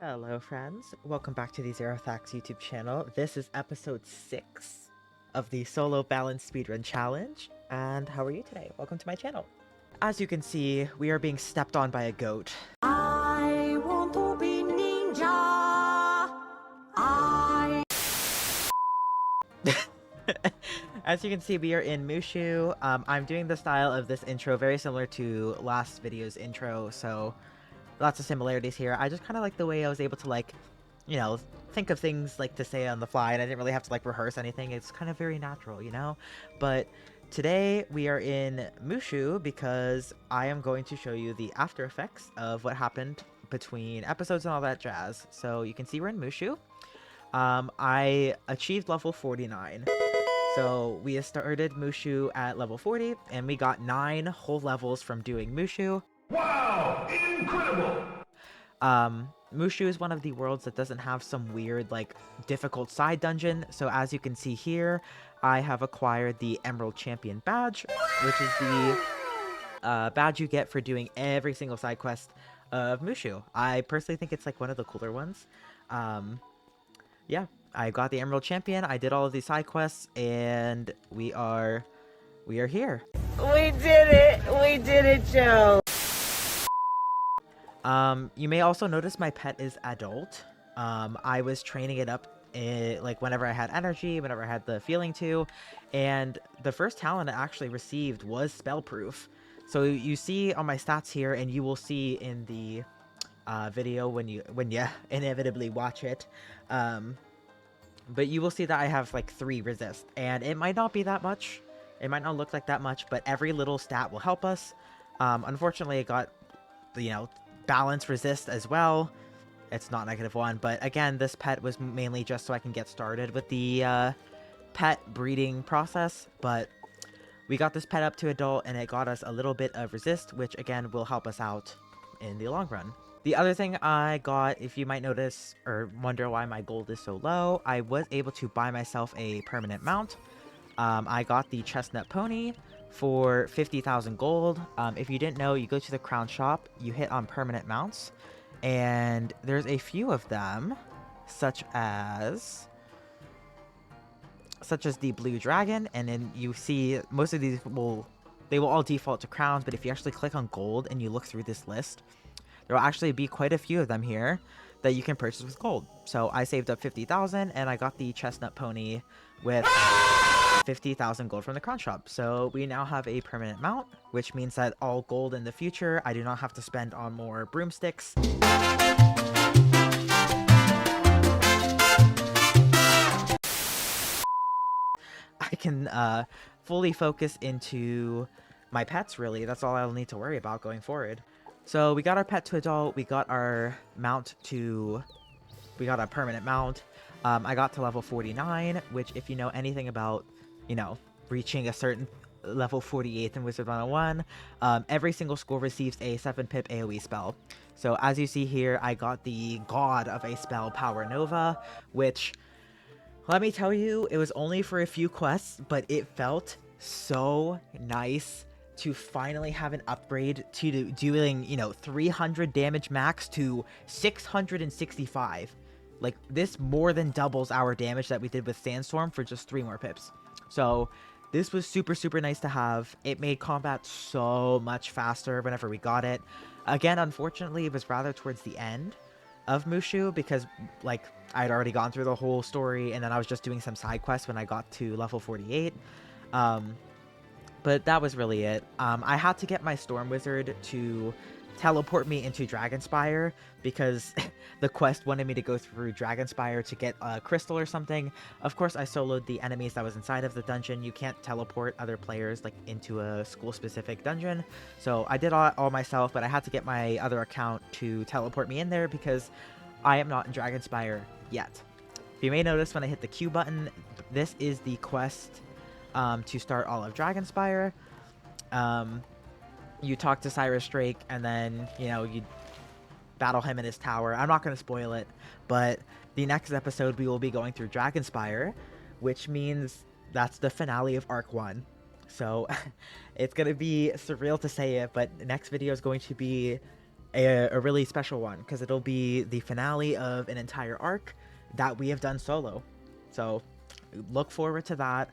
Hello friends, welcome back to the Zarathaxx YouTube channel. This is episode 6 of the Solo Balance Speedrun Challenge, and how are you today? Welcome to my channel. As you can see, we are being stepped on by a goat. I want to be ninja! As you can see, we are in MooShu. I'm doing the style of this intro very similar to last video's intro, so lots of similarities here. I just kind of like the way I was able to think of things to say on the fly, and I didn't really have to rehearse anything. It's kind of very natural, But today we are in MooShu because I am going to show you the after effects of what happened between episodes and all that jazz. So you can see we're in MooShu. I achieved level 49. So we started MooShu at level 40, and we got 9 whole levels from doing MooShu. Wow! Incredible! MooShu is one of the worlds that doesn't have some weird, difficult side dungeon. So as you can see here, I have acquired the Emerald Champion badge, which is the badge you get for doing every single side quest of MooShu. I personally think it's one of the cooler ones. Yeah, I got the Emerald Champion, I did all of these side quests, and we are here. We did it! We did it, Joe! You may also notice my pet is adult. I was training it up whenever I had energy, whenever I had the feeling to, and the first talent I actually received was Spellproof. So you see on my stats here, and you will see in the video when you inevitably watch it, but you will see that I have 3 resist, and it might not be that much, it might not look like that much, but every little stat will help us. Unfortunately it got balance resist as well. It's not -1, but again, this pet was mainly just so I can get started with the pet breeding process, but we got this pet up to adult and it got us a little bit of resist, which again will help us out in the long run. The other thing I got, if you might notice or wonder why my gold is so low, I was able to buy myself a permanent mount. I got the chestnut pony for 50,000 gold. If you didn't know, you go to the crown shop, you hit on permanent mounts, and there's a few of them, such as the blue dragon, and then you see most of these will all default to crowns, but if you actually click on gold and you look through this list, there will actually be quite a few of them here that you can purchase with gold. So I saved up 50,000 and I got the chestnut pony with 50,000 gold from the crown shop. So we now have a permanent mount, which means that all gold in the future I do not have to spend on more broomsticks. I can fully focus into my pets, really. That's all I'll need to worry about going forward. So we got our pet to adult, we got our we got a permanent mount. I got to level 49, which if you know anything about, reaching a certain level 48 in Wizard101, every single school receives a 7-pip AoE spell. So as you see here, I got the god of a spell, Power Nova, which, let me tell you, it was only for a few quests, but it felt so nice to finally have an upgrade to doing, 300 damage max to 665. This more than doubles our damage that we did with Sandstorm for just 3 more pips. So this was super, super nice to have. It made combat so much faster whenever we got it. Again, unfortunately, it was rather towards the end of MooShu because, I'd already gone through the whole story, and then I was just doing some side quests when I got to level 48. But that was really it. I had to get my Storm Wizard to teleport me into Dragonspire because the quest wanted me to go through Dragonspire to get a crystal or something. Of course, I soloed the enemies that was inside of the dungeon. You can't teleport other players into a school-specific dungeon. So I did all myself, but I had to get my other account to teleport me in there because I am not in Dragonspire yet. If you may notice when I hit the Q button, this is the quest to start all of Dragonspire. You talk to Cyrus Drake, and then, you battle him in his tower. I'm not going to spoil it, but the next episode we will be going through Dragonspire, which means that's the finale of Arc 1. So, it's going to be surreal to say it, but the next video is going to be a really special one because it'll be the finale of an entire arc that we have done solo. So look forward to that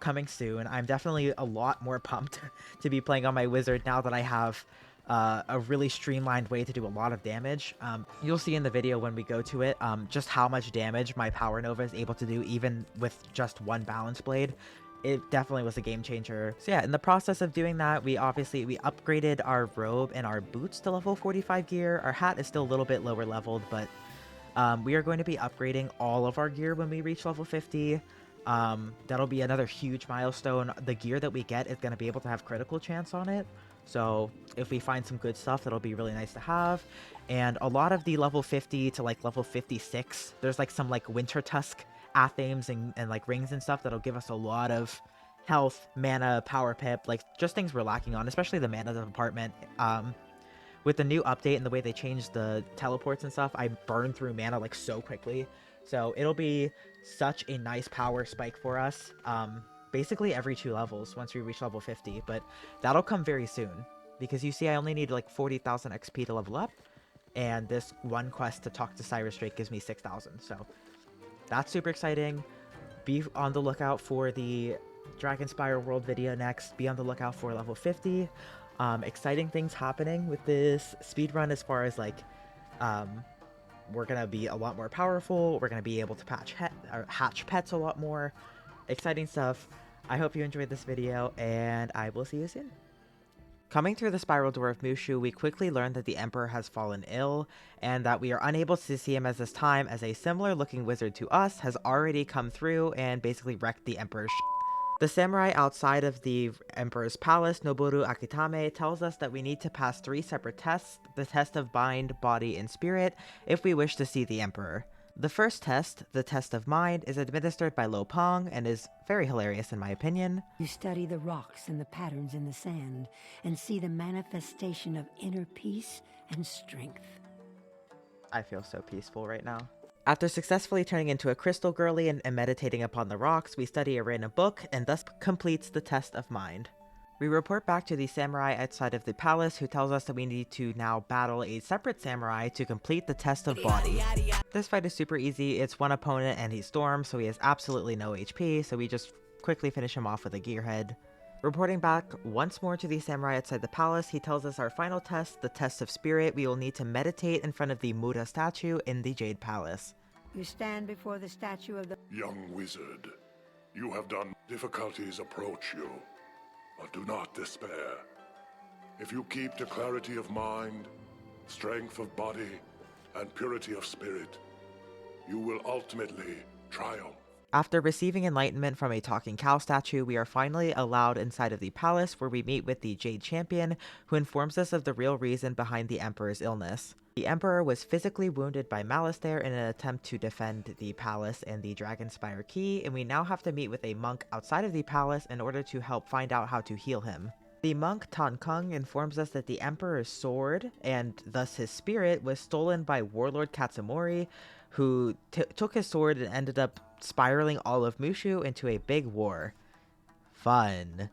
coming soon. I'm definitely a lot more pumped to be playing on my wizard now that I have a really streamlined way to do a lot of damage. You'll see in the video when we go to it just how much damage my Power Nova is able to do even with just one balance blade. It definitely was a game changer. So yeah, in the process of doing that, we upgraded our robe and our boots to level 45 gear. Our hat is still a little bit lower leveled, but we are going to be upgrading all of our gear when we reach level 50. That'll be another huge milestone. The gear that we get is going to be able to have critical chance on it. So if we find some good stuff, that'll be really nice to have. And a lot of the level 50 to like level 56, there's like some like Winter Tusk athemes and like rings and stuff that'll give us a lot of health, mana, power pip, like just things we're lacking on, especially the mana department. With the new update and the way they changed the teleports and stuff, I burn through mana like so quickly. So it'll be such a nice power spike for us. Basically every 2 levels once we reach level 50, but that'll come very soon because you see I only need like 40,000 XP to level up, and this one quest to talk to Cyrus Drake gives me 6,000. So that's super exciting. Be on the lookout for the Dragonspire World video next. Be on the lookout for level 50. Exciting things happening with this speedrun as far as like we're gonna be a lot more powerful. We're gonna be able to hatch pets a lot more. Exciting stuff. I hope you enjoyed this video, and I will see you soon. Coming through the spiral door of MooShu, we quickly learn that the Emperor has fallen ill, and that we are unable to see him as this time, as a similar looking wizard to us has already come through and basically wrecked the Emperor's The samurai outside of the Emperor's palace, Noboru Akitame, tells us that we need to pass 3 separate tests, the test of mind, body, and spirit, if we wish to see the Emperor. The first test, the test of mind, is administered by Lo Pong and is very hilarious in my opinion. You study the rocks and the patterns in the sand and see the manifestation of inner peace and strength. I feel so peaceful right now. After successfully turning into a crystal girly and meditating upon the rocks, we study a random book and thus completes the test of mind. We report back to the samurai outside of the palace, who tells us that we need to now battle a separate samurai to complete the test of body. This fight is super easy. It's one opponent and he's Storm, so he has absolutely no HP, so we just quickly finish him off with a gearhead. Reporting back once more to the samurai outside the palace, he tells us our final test, the test of spirit, we will need to meditate in front of the Muda statue in the Jade Palace. You stand before the statue of the Young wizard, you have done difficulties approach you, but do not despair. If you keep to clarity of mind, strength of body, and purity of spirit, you will ultimately triumph. After receiving enlightenment from a talking cow statue, we are finally allowed inside of the palace, where we meet with the Jade Champion, who informs us of the real reason behind the Emperor's illness. The Emperor was physically wounded by malice there in an attempt to defend the palace and the Dragonspire Key, and we now have to meet with a monk outside of the palace in order to help find out how to heal him. The monk Tan Kung informs us that the Emperor's sword, and thus his spirit, was stolen by Warlord Katsumori, who took his sword and ended up spiraling all of MooShu into a big war. Fun.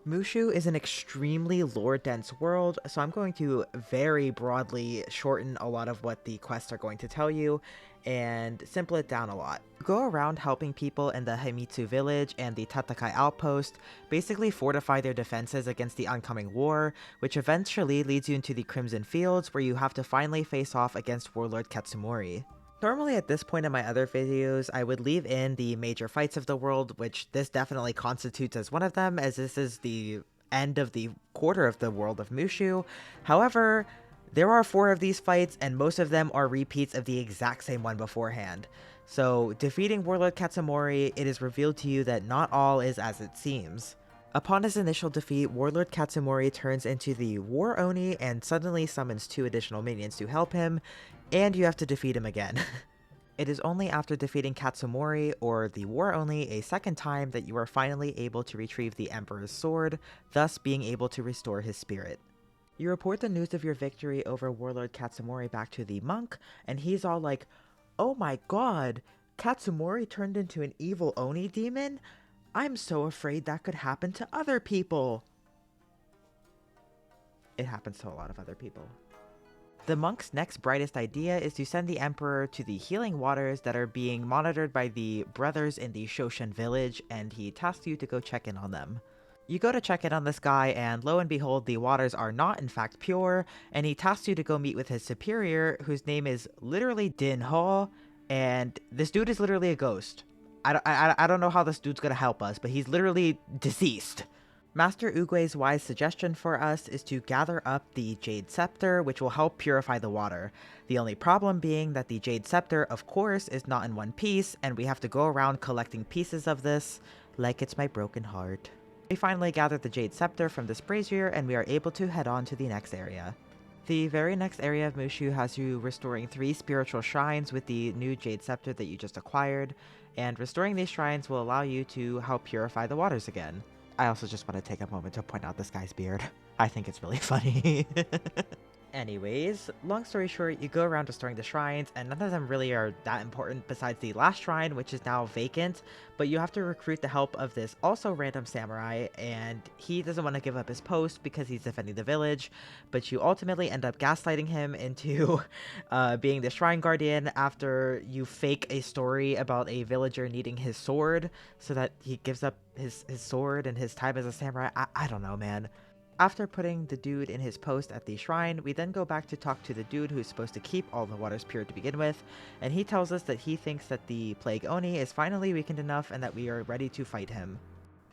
MooShu is an extremely lore-dense world, so I'm going to very broadly shorten a lot of what the quests are going to tell you, and simple it down a lot. Go around helping people in the Hametsu village and the Tatakai outpost, basically fortify their defenses against the oncoming war, which eventually leads you into the Crimson Fields, where you have to finally face off against Warlord Katsumori. Normally at this point in my other videos, I would leave in the major fights of the world, which this definitely constitutes as one of them, as this is the end of the quarter of the world of MooShu. However, there are 4 of these fights, and most of them are repeats of the exact same one beforehand. So, defeating Warlord Katsumori, it is revealed to you that not all is as it seems. Upon his initial defeat, Warlord Katsumori turns into the War Oni and suddenly summons 2 additional minions to help him, and you have to defeat him again. It is only after defeating Katsumori, or the War Oni, a second time that you are finally able to retrieve the Emperor's sword, thus being able to restore his spirit. You report the news of your victory over Warlord Katsumori back to the monk, and he's all like, "Oh my god, Katsumori turned into an evil Oni demon? I'm so afraid that could happen to other people." It happens to a lot of other people. The monk's next brightest idea is to send the Emperor to the healing waters that are being monitored by the brothers in the Shoshun village, and he tasks you to go check in on them. You go to check in on this guy, and lo and behold, the waters are not in fact pure, and he tasks you to go meet with his superior, whose name is literally Din Ho, and this dude is literally a ghost. I don't know how this dude's gonna help us, but he's literally deceased. Master Ugue's wise suggestion for us is to gather up the Jade Scepter, which will help purify the water. The only problem being that the Jade Scepter, of course, is not in one piece, and we have to go around collecting pieces of this, like it's my broken heart. We finally gather the Jade Scepter from this brazier, and we are able to head on to the next area. The very next area of MooShu has you restoring 3 spiritual shrines with the new Jade Scepter that you just acquired, and restoring these shrines will allow you to help purify the waters again. I also just want to take a moment to point out this guy's beard. I think it's really funny. Anyways, long story short, you go around restoring the shrines, and none of them really are that important besides the last shrine, which is now vacant, but you have to recruit the help of this also random samurai, and he doesn't want to give up his post because he's defending the village, but you ultimately end up gaslighting him into being the shrine guardian after you fake a story about a villager needing his sword, so that he gives up his sword and his time as a samurai. I don't know, man. After putting the dude in his post at the shrine, we then go back to talk to the dude who's supposed to keep all the waters pure to begin with, and he tells us that he thinks that the Plague Oni is finally weakened enough and that we are ready to fight him.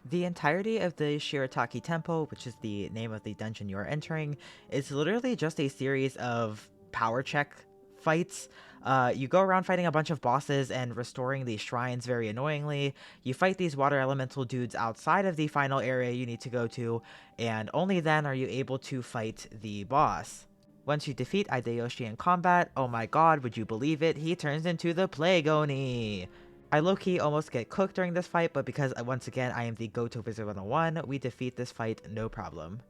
The entirety of the Shirataki Temple, which is the name of the dungeon you are entering, is literally just a series of power check fights. You go around fighting a bunch of bosses and restoring these shrines very annoyingly. You fight these water elemental dudes outside of the final area you need to go to, and only then are you able to fight the boss. Once you defeat Ideyoshi in combat, oh my god, would you believe it, he turns into the Plague Oni! I low-key almost get cooked during this fight, but because once again I am the go-to Wizard101, we defeat this fight no problem.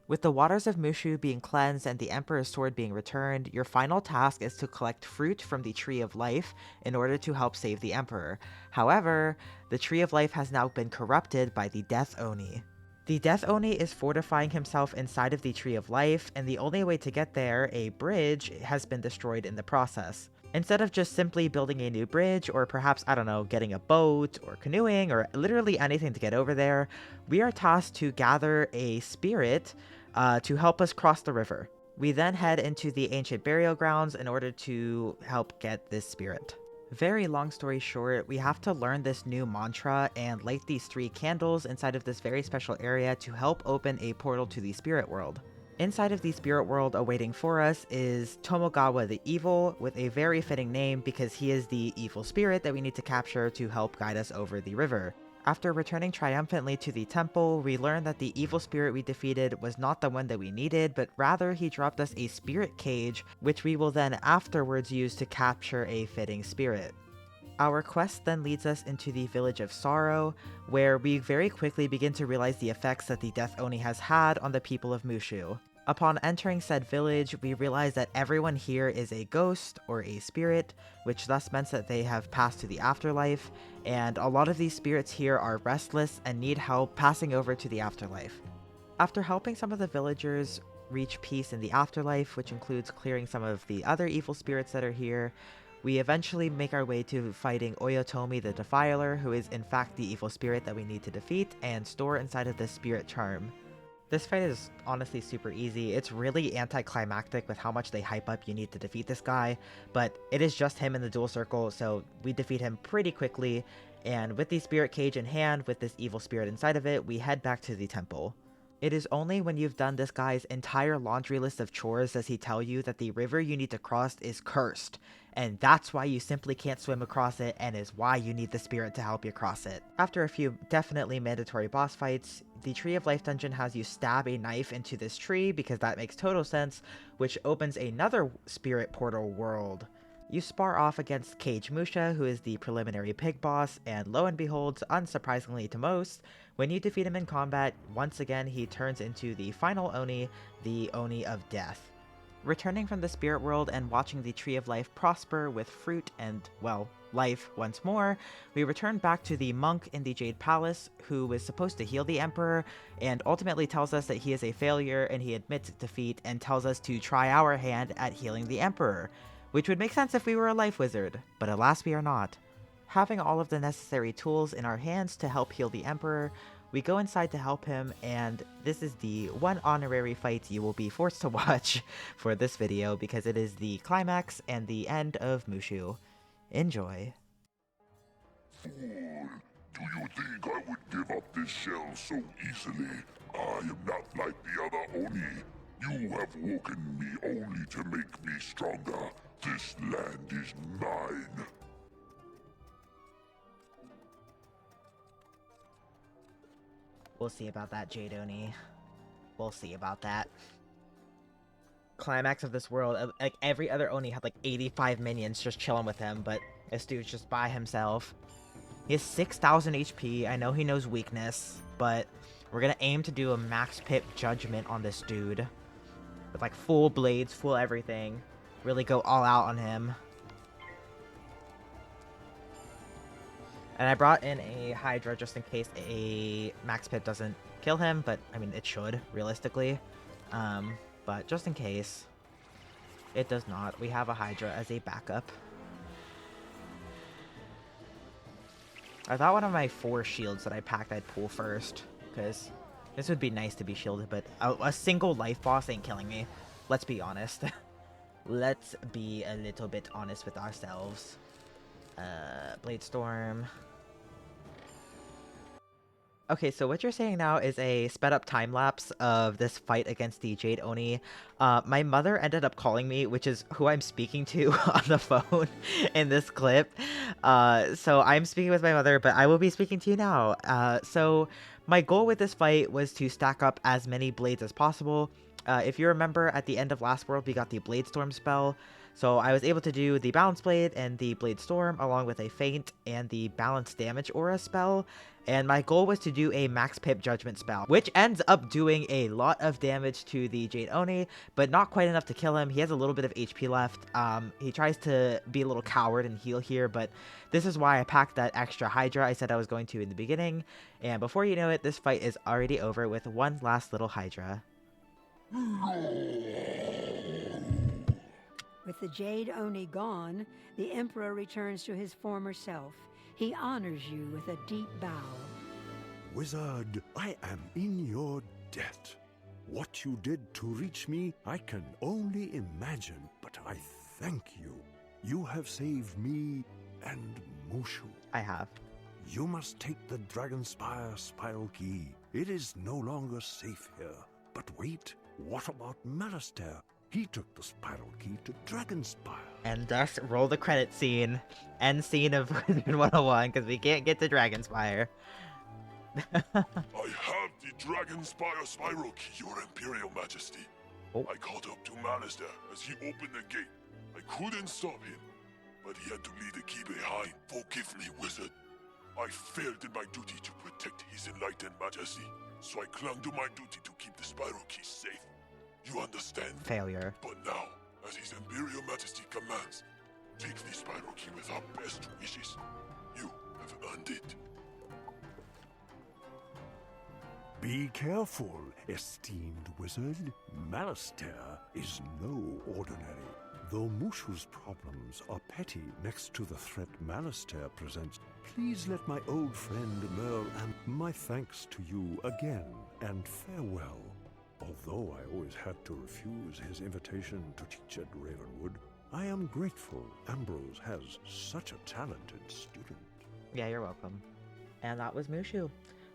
With the waters of MooShu being cleansed and the Emperor's sword being returned, your final task is to collect fruit from the Tree of Life in order to help save the Emperor. However, the Tree of Life has now been corrupted by the Death Oni. The Death Oni is fortifying himself inside of the Tree of Life, and the only way to get there, a bridge, has been destroyed in the process. Instead of just simply building a new bridge, or perhaps, I don't know, getting a boat, or canoeing, or literally anything to get over there, we are tasked to gather a spirit to help us cross the river. We then head into the ancient burial grounds in order to help get this spirit. Very long story short, we have to learn this new mantra and light these 3 candles inside of this very special area to help open a portal to the spirit world. Inside of the spirit world awaiting for us is Tomogawa the Evil, with a very fitting name because he is the evil spirit that we need to capture to help guide us over the river. After returning triumphantly to the temple, we learn that the evil spirit we defeated was not the one that we needed, but rather he dropped us a spirit cage, which we will then afterwards use to capture a fitting spirit. Our quest then leads us into the village of Sorrow, where we very quickly begin to realize the effects that the Death Oni has had on the people of MooShu. Upon entering said village, we realize that everyone here is a ghost or a spirit, which thus meant that they have passed to the afterlife, and a lot of these spirits here are restless and need help passing over to the afterlife. After helping some of the villagers reach peace in the afterlife, which includes clearing some of the other evil spirits that are here, we eventually make our way to fighting Oyotomi the Defiler, who is in fact the evil spirit that we need to defeat and store inside of this spirit charm. This fight is honestly super easy. It's really anticlimactic with how much they hype up you need to defeat this guy, but it is just him in the dual circle, so we defeat him pretty quickly, and with the spirit cage in hand with this evil spirit inside of it, we head back to the temple. It is only when you've done this guy's entire laundry list of chores does he tell you that the river you need to cross is cursed, and that's why you simply can't swim across it and is why you need the spirit to help you cross it. After a few definitely mandatory boss fights, the Tree of Life dungeon has you stab a knife into this tree because that makes total sense, which opens another spirit portal world. You spar off against Kagemoosha, who is the preliminary pig boss, and lo and behold, unsurprisingly to most, when you defeat him in combat, once again he turns into the final Oni, the Oni of Death. Returning from the spirit world and watching the Tree of Life prosper with fruit and, well, life once more, we return back to the monk in the Jade Palace who was supposed to heal the Emperor and ultimately tells us that he is a failure and he admits defeat and tells us to try our hand at healing the Emperor, which would make sense if we were a life wizard, but alas we are not. Having all of the necessary tools in our hands to help heal the Emperor, we go inside to help him, and this is the one honorary fight you will be forced to watch for this video because it is the climax and the end of MooShu. Enjoy. Fool! Do you think I would give up this shell so easily? I am not like the other Oni. You have woken me only to make me stronger. This land is mine. We'll see about that, Jade Oni. We'll see about that. Climax of this world, like every other Oni had like 85 minions just chilling with him, but this dude's just by himself. He has 6,000 HP. I know he knows weakness, but we're gonna aim to do a max pip judgment on this dude. With like full blades, full everything. Really go all out on him. And I brought in a Hydra just in case a max pip doesn't kill him, but I mean, it should, realistically. But just in case it does not, we have a Hydra as a backup. I thought one of my 4 shields that I packed I'd pull first, because this would be nice to be shielded, but a single life boss ain't killing me. Let's be honest. Let's be a little bit honest with ourselves. Blade Storm. Okay, so what you're saying now is a sped up time lapse of this fight against the Jade Oni. My mother ended up calling me, which is who I'm speaking to on the phone in this clip. So I'm speaking with my mother, but I will be speaking to you now. So my goal with this fight was to stack up as many blades as possible. If you remember, at the end of last world, we got the Blade Storm spell. So I was able to do the Balance Blade and the Blade Storm along with a Feint and the Balance Damage Aura spell. And my goal was to do a Max Pip Judgment spell, which ends up doing a lot of damage to the Jade Oni, but not quite enough to kill him. He has a little bit of HP left. He tries to be a little coward and heal here, but this is why I packed that extra Hydra I said I was going to in the beginning. And before you know it, this fight is already over with one last little Hydra. With the Jade Oni gone, the Emperor returns to his former self. He honors you with a deep bow. Wizard, I am in your debt. What you did to reach me, I can only imagine, but I thank you. You have saved me and MooShu. I have. You must take the Dragonspire Spiral Key. It is no longer safe here. But wait, what about Malistaire? He took the Spiral Key to Dragonspire. And thus, roll the credit scene. End scene of Wizard101, because we can't get to Dragonspire. I have the Dragonspire Spiral Key, Your Imperial Majesty. Oh. I caught up to Malistaire as he opened the gate. I couldn't stop him, but he had to leave the key behind. Forgive me, Wizard. I failed in my duty to protect His Enlightened Majesty, so I clung to my duty to keep the Spiral Key safe. You understand? Failure. But now, as His Imperial Majesty commands, take the Spiral Key with our best wishes. You have earned it. Be careful, esteemed wizard. Malistaire is no ordinary. Though MooShu's problems are petty next to the threat Malistaire presents, please let my old friend Merle and my thanks to you again, and farewell. Although I always had to refuse his invitation to teach at Ravenwood, I am grateful Ambrose has such a talented student. Yeah, you're welcome. And that was MooShu.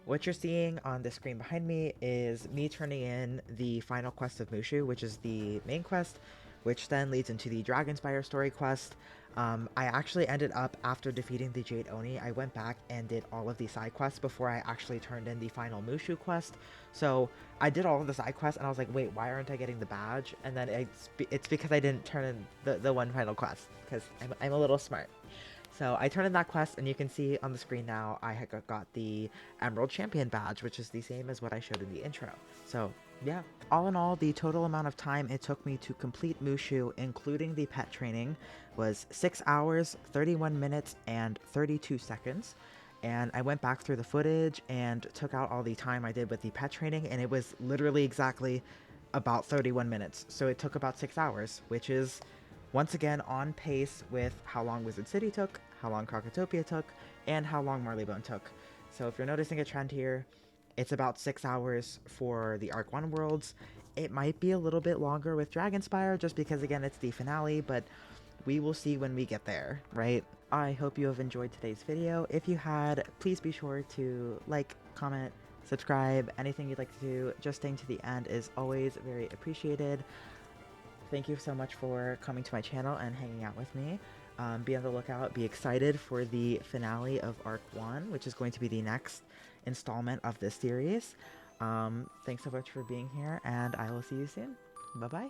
What you're seeing on the screen behind me is me turning in the final quest of MooShu, which is the main quest, which then leads into the Dragonspire story quest. I actually ended up, after defeating the Jade Oni, I went back and did all of the side quests before I actually turned in the final MooShu quest. So I did all of the side quests and I was like, wait, why aren't I getting the badge? And then it's because I didn't turn in the one final quest, because I'm a little smart. So I turned in that quest, and you can see on the screen now I had got the Emerald Champion badge, which is the same as what I showed in the intro. So yeah, all in all, the total amount of time it took me to complete MooShu, including the pet training, was 6 hours, 31 minutes, and 32 seconds. And I went back through the footage and took out all the time I did with the pet training, and it was literally exactly about 31 minutes. So it took about 6 hours, which is once again on pace with how long Wizard City took, how long Krokotopia took, and how long Marleybone took. So if you're noticing a trend here, it's about 6 hours for the Arc 1 worlds. It might be a little bit longer with Dragonspire, just because again it's the finale, but we will see when we get there, right? I hope you have enjoyed today's video. If you had, please be sure to like, comment, subscribe, anything you'd like to do. Just staying to the end is always very appreciated. Thank you so much for coming to my channel and hanging out with me. Be on the lookout, be excited for the finale of Arc 1, which is going to be the next installment of this series. Thanks so much for being here, and I will see you soon. Bye-bye.